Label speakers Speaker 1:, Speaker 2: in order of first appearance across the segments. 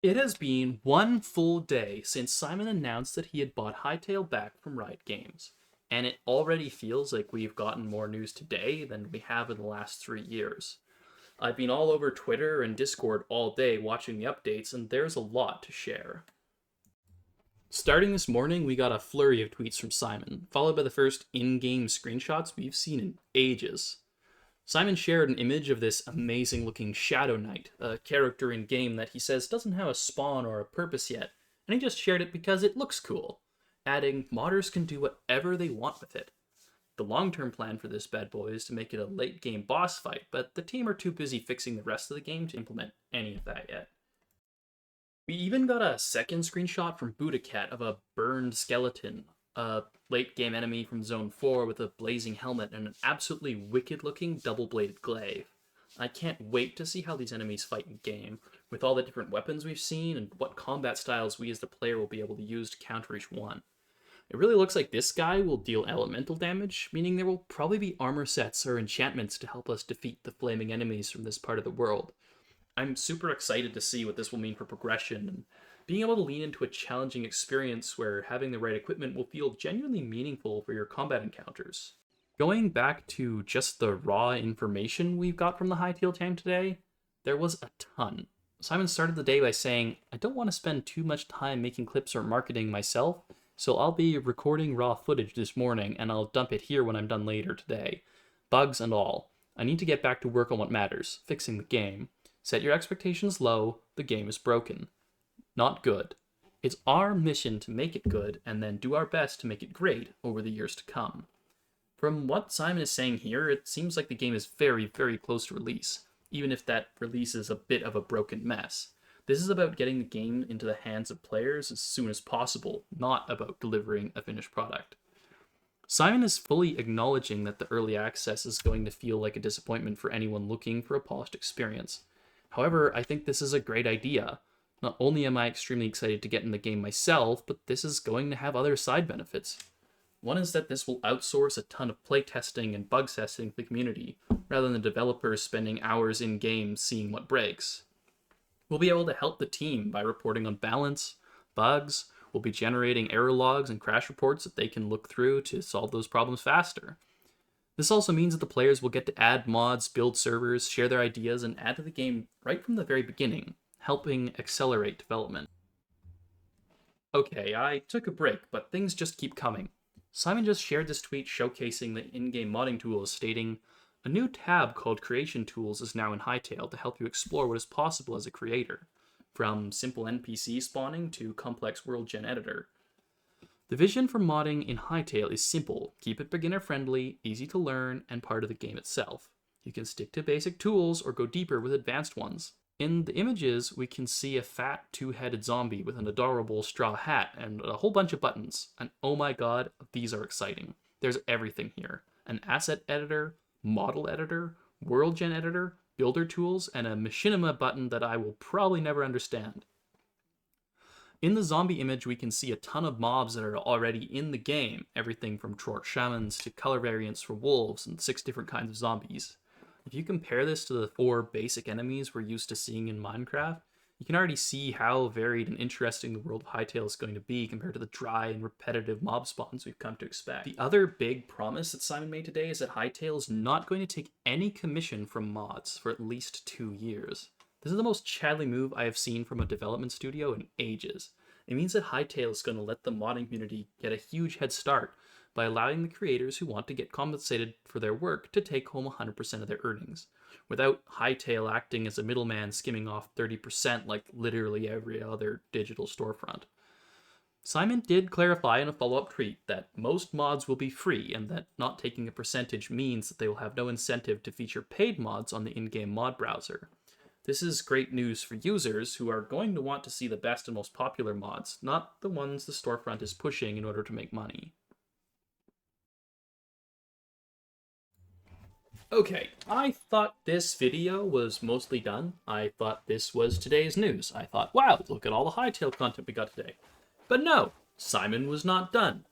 Speaker 1: It has been one full day since Simon announced that he had bought Hytale back from Riot Games, and it already feels like we've gotten more news today than we have in the last 3 years. I've been all over Twitter and Discord all day watching the updates, and there's a lot to share. Starting this morning, we got a flurry of tweets from Simon, followed by the first in-game screenshots we've seen in ages. Simon shared an image of this amazing-looking Shadow Knight, a character in-game that he says doesn't have a spawn or a purpose yet, and he just shared it because it looks cool, adding, modders can do whatever they want with it. The long-term plan for this bad boy is to make it a late-game boss fight, but the team are too busy fixing the rest of the game to implement any of that yet. We even got a second screenshot from Budacat of a burned skeleton, a late-game enemy from Zone 4 with a blazing helmet and an absolutely wicked-looking double-bladed glaive. I can't wait to see how these enemies fight in-game, with all the different weapons we've seen and what combat styles we as the player will be able to use to counter each one. It really looks like this guy will deal elemental damage, meaning there will probably be armor sets or enchantments to help us defeat the flaming enemies from this part of the world. I'm super excited to see what this will mean for progression, and being able to lean into a challenging experience where having the right equipment will feel genuinely meaningful for your combat encounters. Going back to just the raw information we've got from the Hytale team today, there was a ton. Simon started the day by saying, I don't want to spend too much time making clips or marketing myself, so I'll be recording raw footage this morning and I'll dump it here when I'm done later today. Bugs and all. I need to get back to work on what matters, fixing the game. Set your expectations low, the game is broken. Not good. It's our mission to make it good and then do our best to make it great over the years to come. From what Simon is saying here, it seems like the game is very, very close to release, even if that release is a bit of a broken mess. This is about getting the game into the hands of players as soon as possible, not about delivering a finished product. Simon is fully acknowledging that the early access is going to feel like a disappointment for anyone looking for a polished experience. However, I think this is a great idea. Not only am I extremely excited to get in the game myself, but this is going to have other side benefits. One is that this will outsource a ton of playtesting and bug testing to the community, rather than developers spending hours in-game seeing what breaks. We'll be able to help the team by reporting on balance, bugs, we'll be generating error logs and crash reports that they can look through to solve those problems faster. This also means that the players will get to add mods, build servers, share their ideas, and add to the game right from the very beginning, helping accelerate development. Okay, I took a break, but things just keep coming. Simon just shared this tweet showcasing the in-game modding tools, stating, a new tab called Creation Tools is now in Hytale to help you explore what is possible as a creator, from simple NPC spawning to complex world gen editor. The vision for modding in Hytale is simple, keep it beginner-friendly, easy to learn, and part of the game itself. You can stick to basic tools or go deeper with advanced ones. In the images, we can see a fat, two-headed zombie with an adorable straw hat and a whole bunch of buttons. And oh my god, these are exciting. There's everything here. An asset editor, model editor, world gen editor, builder tools, and a machinima button that I will probably never understand. In the zombie image, we can see a ton of mobs that are already in the game, everything from Trort Shamans to color variants for wolves and 6 different kinds of zombies. If you compare this to the 4 basic enemies we're used to seeing in Minecraft, you can already see how varied and interesting the world of Hytale is going to be compared to the dry and repetitive mob spawns we've come to expect. The other big promise that Simon made today is that Hytale is not going to take any commission from mods for at least 2 years. This is the most Chadley move I have seen from a development studio in ages. It means that Hytale is going to let the modding community get a huge head start by allowing the creators who want to get compensated for their work to take home 100% of their earnings, without Hytale acting as a middleman skimming off 30% like literally every other digital storefront. Simon did clarify in a follow-up tweet that most mods will be free and that not taking a percentage means that they will have no incentive to feature paid mods on the in-game mod browser. This is great news for users who are going to want to see the best and most popular mods, not the ones the storefront is pushing in order to make money. Okay, I thought this video was mostly done. I thought this was today's news. I thought, wow, look at all the Hytale content we got today. But no, Simon was not done.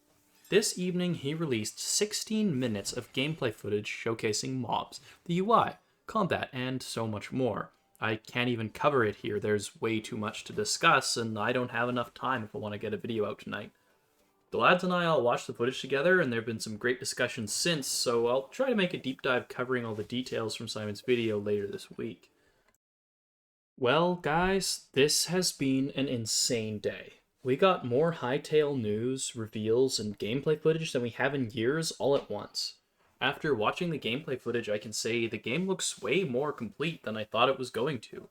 Speaker 1: This evening he released 16 minutes of gameplay footage showcasing mobs, the UI, combat, and so much more. I can't even cover it here. There's way too much to discuss, and I don't have enough time if I want to get a video out tonight. The lads and I all watched the footage together, and there have been some great discussions since, so I'll try to make a deep dive covering all the details from Simon's video later this week. Well, guys, this has been an insane day. We got more Hytale news, reveals, and gameplay footage than we have in years all at once. After watching the gameplay footage, I can say the game looks way more complete than I thought it was going to.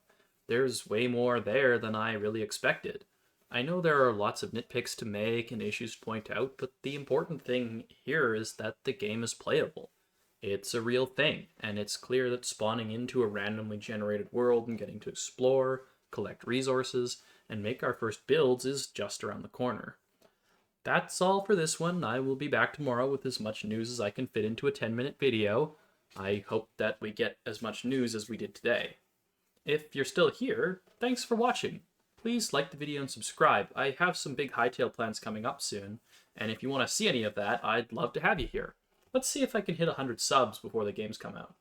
Speaker 1: There's way more there than I really expected. I know there are lots of nitpicks to make and issues to point out, but the important thing here is that the game is playable. It's a real thing, and it's clear that spawning into a randomly generated world and getting to explore, collect resources, and make our first builds is just around the corner. That's all for this one. I will be back tomorrow with as much news as I can fit into a 10-minute video. I hope that we get as much news as we did today. If you're still here, thanks for watching. Please like the video and subscribe. I have some big Hytale plans coming up soon, and if you want to see any of that, I'd love to have you here. Let's see if I can hit 100 subs before the games come out.